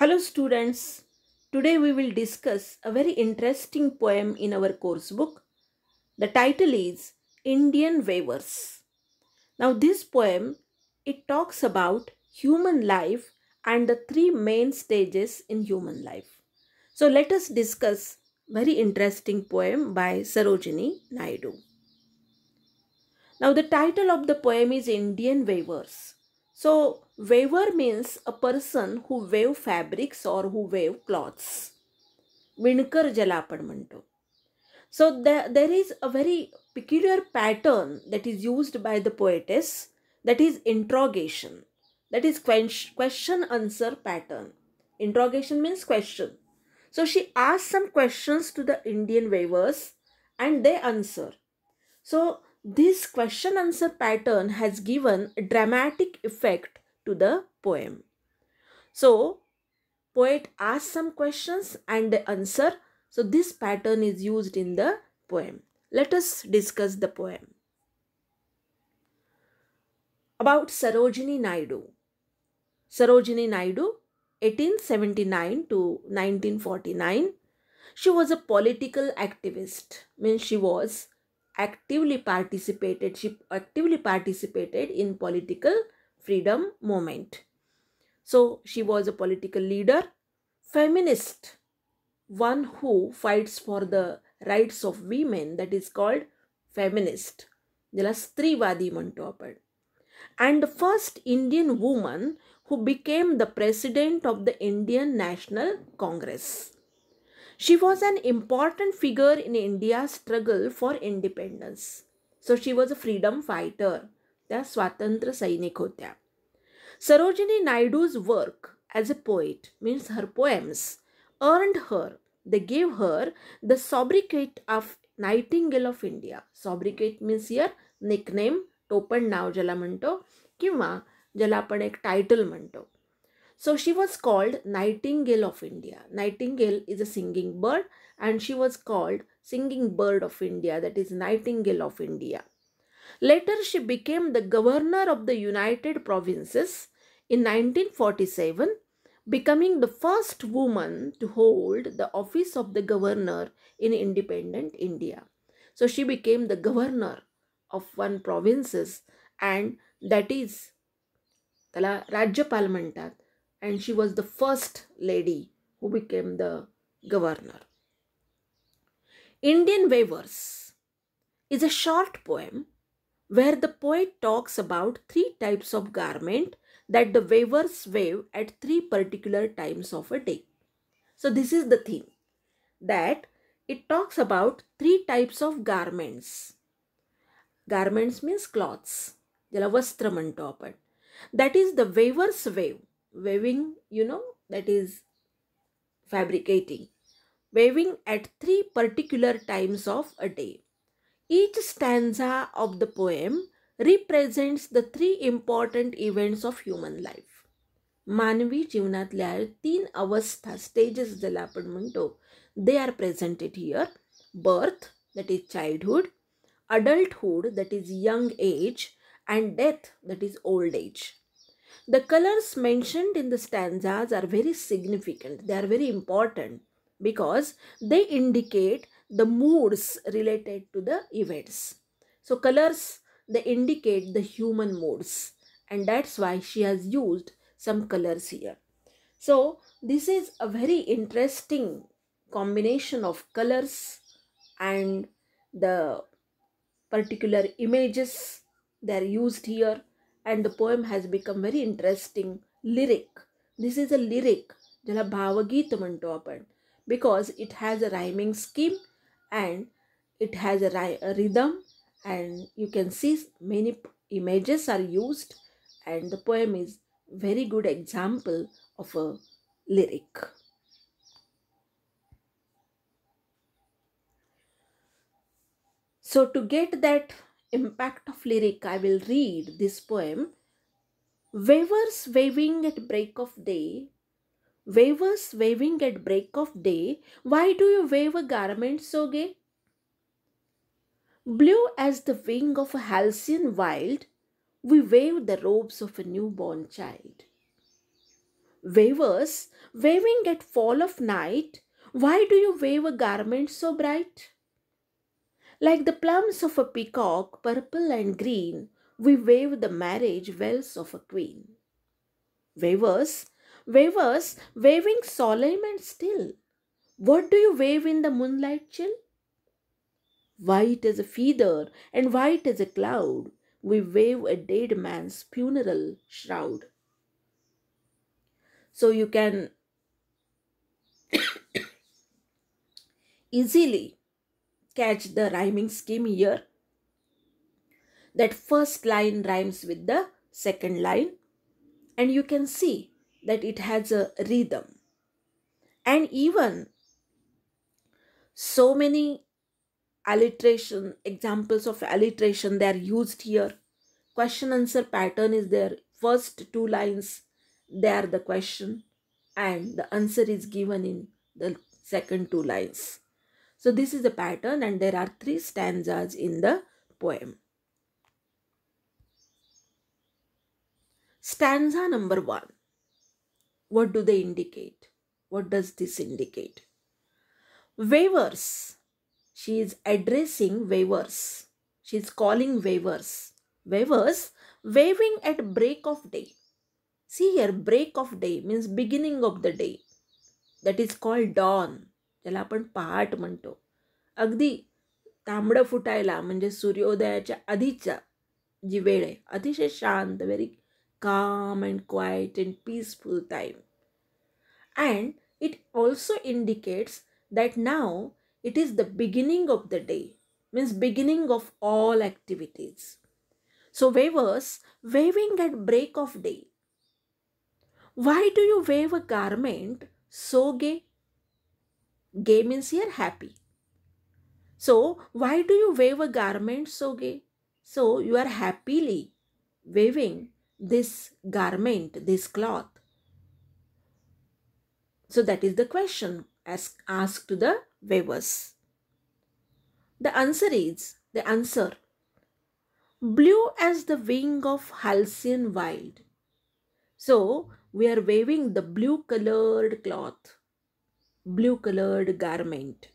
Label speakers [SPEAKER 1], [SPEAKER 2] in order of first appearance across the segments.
[SPEAKER 1] Hello students, today we will discuss a very interesting poem in our course book. The title is Indian Weavers. Now this poem, it talks about human life and the three main stages in human life. So let us discuss very interesting poem by Sarojini Naidu. Now, the title of the poem is Indian Weavers. So, weaver means a person who weave fabrics or who weave cloths. विणकर ज्याला आपण म्हणतो. So, there is a very peculiar pattern that is used by the poetess, that is interrogation. That is question answer pattern. Interrogation means question. So, she asks some questions to the Indian weavers and they answer. So, this question answer pattern has given a dramatic effect to the poem. So, poet asks some questions and they answer. So, this pattern is used in the poem. Let us discuss the poem. About Sarojini Naidu. Sarojini Naidu, 1879 to 1949. She was a political activist, means she actively participated in political freedom movement. So she was a political leader, feminist, one who fights for the rights of women, that is called feminist, ज्याला स्त्रीवादी म्हणतो आपण. And the first Indian woman who became the president of the Indian National Congress. She was an important figure in India's struggle for independence. So she was a freedom fighter. त्या स्वातंत्र्य सैनिक होत्या. Sarojini Naidu's work as a poet, means her poems, they gave her the sobriquet of Nightingale of India. Sobriquet means here nickname, टोपण नाव ज्याला म्हणतो किंवा ज्याला आपण एक टायटल म्हणतो. So she was called Nightingale of India. Nightingale is a singing bird and she was called Singing Bird of India, that is Nightingale of India. Later she became the governor of the United Provinces in 1947, becoming the first woman to hold the office of the governor in independent India. So she became the governor of one provinces and that is त्याला राज्यपाल म्हणतात. And she was the first lady who became the governor. Indian Weavers is a short poem where the poet talks about three types of garment that the weavers weave at three particular times of a day. So this is the theme, that it talks about three types of garments. Garments means cloths, ज्याला वस्त्र म्हणतो आपण. That is the weavers weave. Weaving, that is fabricating. Weaving at three particular times of a day. Each stanza of the poem represents the three important events of human life. मानवी जीवनातल्या तीन अवस्था, stages ज्याला आपण म्हणतो, they are presented here. Birth, that is childhood. Adulthood, that is young age. And death, that is old age. The colors mentioned in the stanzas are very significant. They are very important because they indicate the moods related to the events. So colors, they indicate the human moods, and that's why she has used some colors here. So this is a very interesting combination of colors and the particular images that are used here. And the poem has become very interesting lyric. This is a lyric, ज्याला भावगीत म्हणतो आपण, because it has a rhyming scheme and it has a rhythm, and you can see many images are used, and the poem is very good example of a lyric. So to get that impact of lyric, I will read this poem. Weavers waving at break of day. Weavers waving at break of day. Why do you wave a garment so gay? Blue as the wing of a halcyon wild, we wave the robes of a newborn child. Wavers, waving at fall of night, why do you wave a garment so bright? Like the plumes of a peacock, purple and green, we wave the marriage bells of a queen. Wavers, wavers, waving solemn and still, what do you wave in the moonlight chill? White as a feather and white as a cloud, we wave a dead man's funeral shroud. So you can easily catch the rhyming scheme here. That first line rhymes with the second line, and you can see that it has a rhythm. And even so many alliteration examples of alliteration they are used here. Question answer pattern is there. First two lines they are the question, and the answer is given in the second two lines. So this is the pattern, and there are three stanzas in the poem. Stanza number 1. What do they indicate? What does this indicate? Waivers. She is addressing waivers. She is calling waivers. Waivers, waving at break of day. See here, break of day means beginning of the day. That is called dawn. ज्याला आपण पहाट म्हणतो. अगदी तांबडं फुटायला म्हणजे सूर्योदयाच्या आधीचा जी वेळ आहे, अतिशय शांत, very calm and quiet and peaceful time. And it also indicates that now it is the beginning of the day, means beginning of all activities. So wavers, waving at break of day. Why do you wave a garment so gay? Gay means here happy. So why do you wave a garment so gay? So you are happily waving this garment, this cloth. So that is the question asked to the wavers. The answer, blue as the wing of Halcyon wild. So we are waving the blue colored cloth, blue colored garment.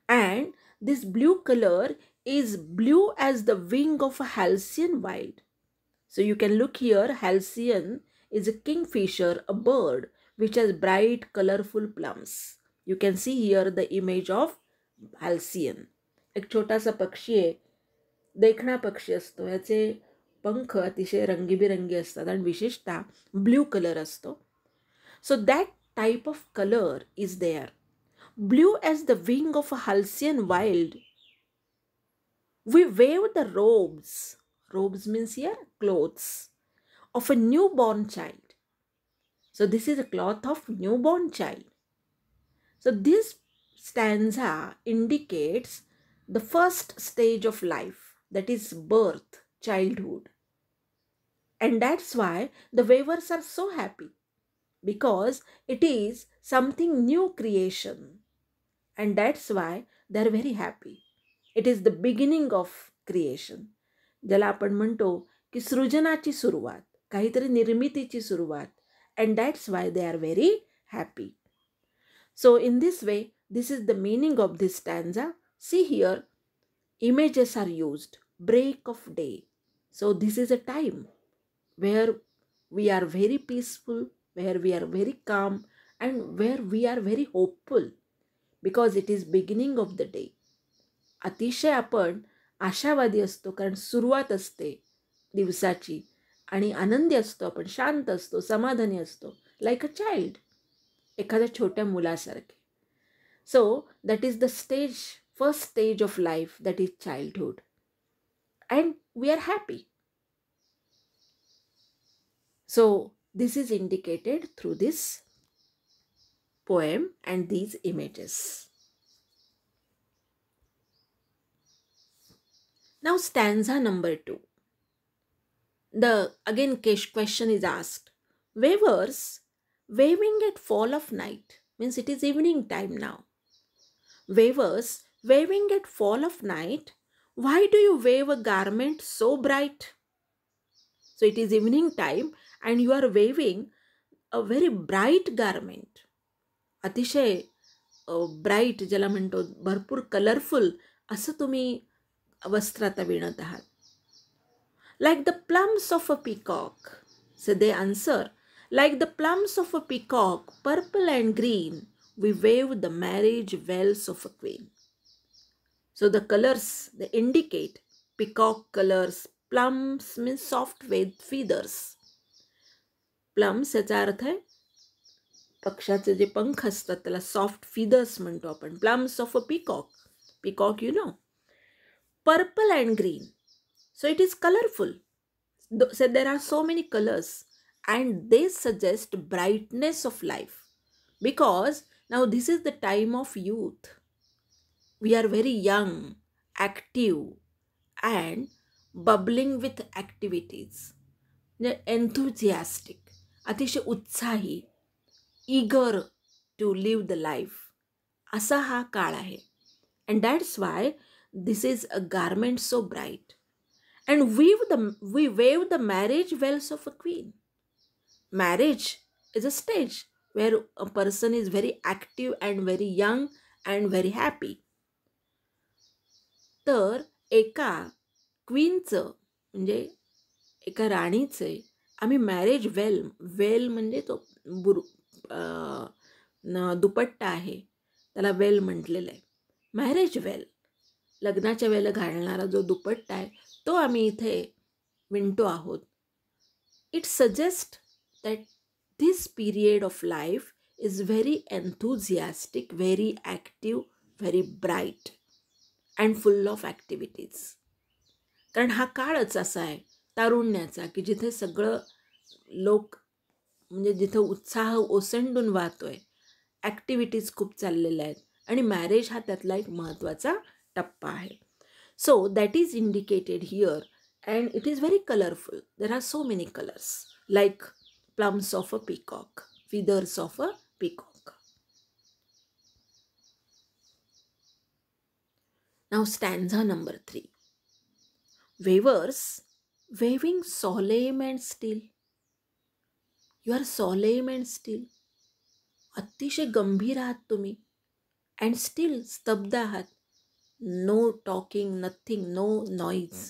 [SPEAKER 1] And this blue color is blue as the wing of a Halcyon wild. So you can look here, Halcyon is a kingfisher, a bird which has bright colorful plums. You can see here the image of Halcyon. एक छोटासा पक्षी आहे, देखणा पक्षी असतो. याचे पंख अतिशय रंगीबिरंगी असतात आणि विशेषतः ब्ल्यू कलर असतो. So that type of colour is there. Blue as the wing of a Halcyon wild. We wave the robes. Robes means here clothes of a newborn child. So this is a cloth of newborn child. So this stanza indicates the first stage of life, that is birth, childhood. And that's why the wavers are so happy, because it is something new creation. And that's why they are very happy. It is the beginning of creation. ज्याला आपण म्हणतो की सृजनाची सुरुवात, काहीतरी निर्मितीची सुरुवात. And that's why they are very happy. So in this way, this is the meaning of this stanza. See here, images are used. Break of day. So this is a time where we are very peaceful, where we are very calm, and where we are very hopeful, because it is beginning of the day. अतिशय आपण आशावादी असतो, कारण सुरुवात असते दिवसाची, आणि आनंदी असतो आपण, शांत असतो, समाधानी असतो, लाईक अ चाइल्ड, एखाद्या छोट्या मुलासारखे. So that is the stage, first stage of life, that is childhood. And we are happy. So this is indicated through this poem and these images. Now stanza number 2. The again question is asked. Wavers, waving at fall of night, means it is evening time now. Wavers, waving at fall of night, why do you wave a garment so bright? So it is evening time and you are waving a very bright garment, अतिशय bright, ज्याला म्हणतो भरपूर colourful असं तुम्ही वस्त्र आता विणत आहात. Like the plums of a peacock. So they answer, like the plums of a peacock, purple and green, we wave the marriage bells of a queen. So the colors, they indicate peacock colors. Plums means soft with feathers. Plums याचा अर्थ आहे पक्षाचे जे पंख असतात त्याला soft feathers म्हणतो आपण. Plums of a peacock. Peacock you know. Purple and green. So it is colorful. So there are so many colors and they suggest brightness of life, because now this is the time of youth. We are very young, active and bubbling with activities. Enthusiastic, अतिशय उत्साही, eager to live the life. असा हा काळ आहे. And that's why this is a garment so bright. And we wave the marriage bells of a queen. Marriage is a stage where a person is very active and very young and very happy. तर एका क्वीनचं म्हणजे एका राणीचे आम्ही marriage well म्हणजे तो दुपट्टा आहे त्याला well म्हटलेलं आहे. मॅरेज वेल, लग्नाच्या वेळेला घालणारा जो दुपट्टा आहे तो आम्ही इथे विणतो आहोत. It suggest that this period of life is very enthusiastic, very active, very bright and full of activities. कारण हा काळच असा आहे तारुण्याचा की जिथे सगळं लोक म्हणजे जिथं उत्साह ओसंडून वाहतो आहे, ॲक्टिव्हिटीज खूप चाललेल्या आहेत आणि मॅरेज हा त्यातला एक महत्त्वाचा टप्पा आहे. So that is indicated here and it is very colorful. There are so many colors like plums of a peacock, feathers of a peacock. Now stanza number 3. Weavers, waving solemn and still. You are solemn and still. अतिशय गंभीर आहात तुम्ही and still स्तब्ध आहात. No talking, nothing, no noise.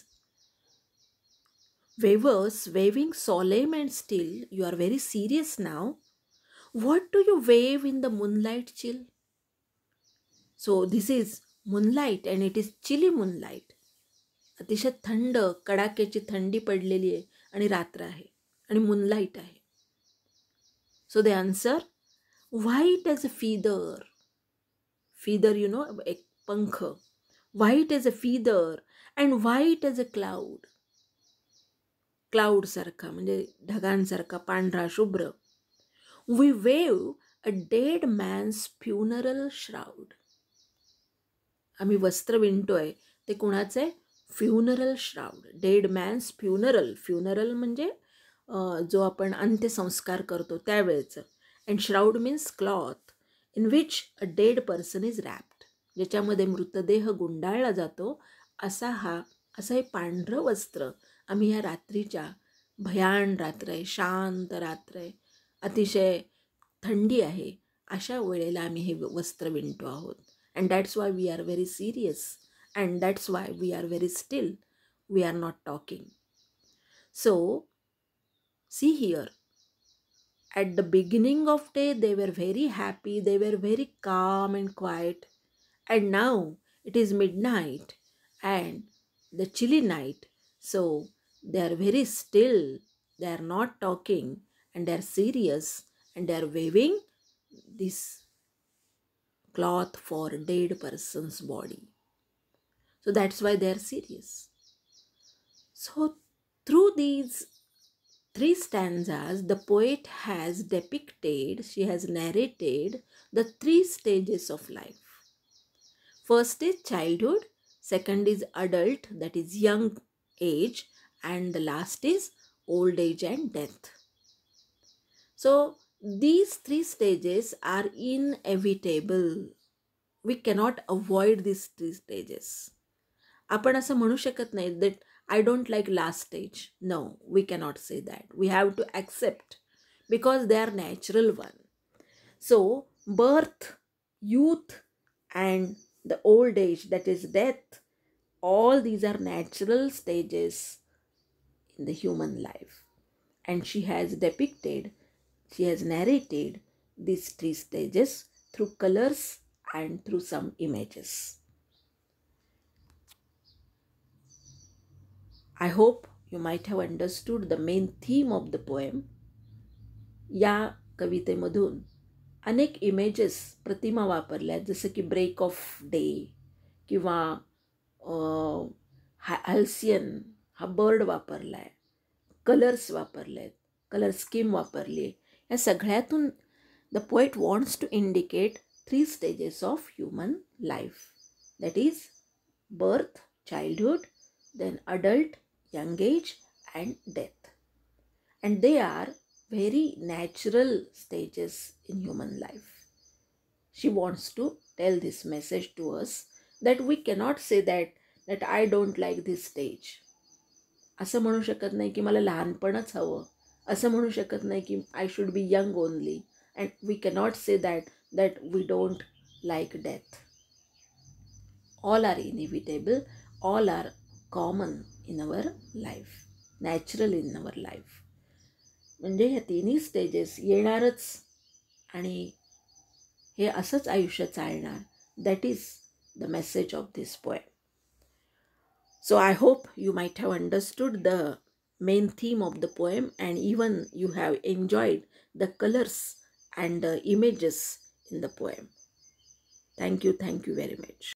[SPEAKER 1] Weavers, waving solemn and still, you are very serious now. What do you wave in the moonlight chill? So this is moonlight and it is chilly moonlight. अतिशय थंड, कडाक्याची थंडी पडलेली आहे आणि रात्र आहे आणि moonlight आहे. So they answer, white as a feather. Feather, you know, एक पंख. White as a feather and white as a cloud. Cloud सारखा म्हणजे ढगांसारखा पांढरा शुभ्र. We wave a dead man's funeral shroud. आम्ही वस्त्र विणतोय ते कुणाचं आहे? Funeral shroud. Dead man's funeral. Funeral म्हणजे जो आपण अंत्यसंस्कार करतो त्यावेळेचं. And shroud means cloth in which a dead person is wrapped. ज्याच्यामध्ये मृतदेह गुंडाळला जातो असं हे पांढरं वस्त्र आम्ही ह्या रात्रीच्या, भयान रात्र आहे, शांत रात्र आहे, अतिशय थंडी आहे, अशा वेळेला आम्ही हे वस्त्र विणतो आहोत. And that's why we are very serious and that's why we are very still. We are not talking. So see here, at the beginning of day they were very happy, they were very calm and quiet. And now it is midnight and the chilly night. So they are very still, they are not talking and they are serious and they are waving this cloth for dead person's body. So that's why they are serious. So through these 3 stanzas, the poet has depicted, she has narrated the 3 stages of life. First is childhood, second is adult, that is young age, and the last is old age and death. So these 3 stages are inevitable. We cannot avoid these 3 stages. आपण असं म्हणू शकत नाही that I don't like last stage. No, we cannot say that. We have to accept because they are natural one. So birth, youth, and the old age, that is death, all these are natural stages in the human life. And she has narrated these three stages through colors and through some images. I hope you might have understood the main theme of the poem. या कवितेमधून अनेक images, प्रतिमा वापरल्या, जसं की break of day किंवा हॅल्सियन हा bird वापरला आहे, colours वापरले आहेत, कलर स्कीम वापरली आहे. या सगळ्यातून the poet wants to indicate three stages of human life, that is birth, childhood, then adult, young age, and death. And they are very natural stages in human life. She wants to tell this message to us that we cannot say that I don't like this stage. असं म्हणू शकत नाही की मला लहानपणच हवं, असं म्हणू शकत नाही की I should be young only, and we cannot say that we don't like death. All are inevitable, all are common in our life, natural in our life. म्हणजे ह्या तिन्ही स्टेजेस येणारच आणि हे असंच आयुष्य चालणार. That is the message of this poem. So I hope you might have understood the main theme of the poem, and even you have enjoyed the colors and the images in the poem. Thank you very much.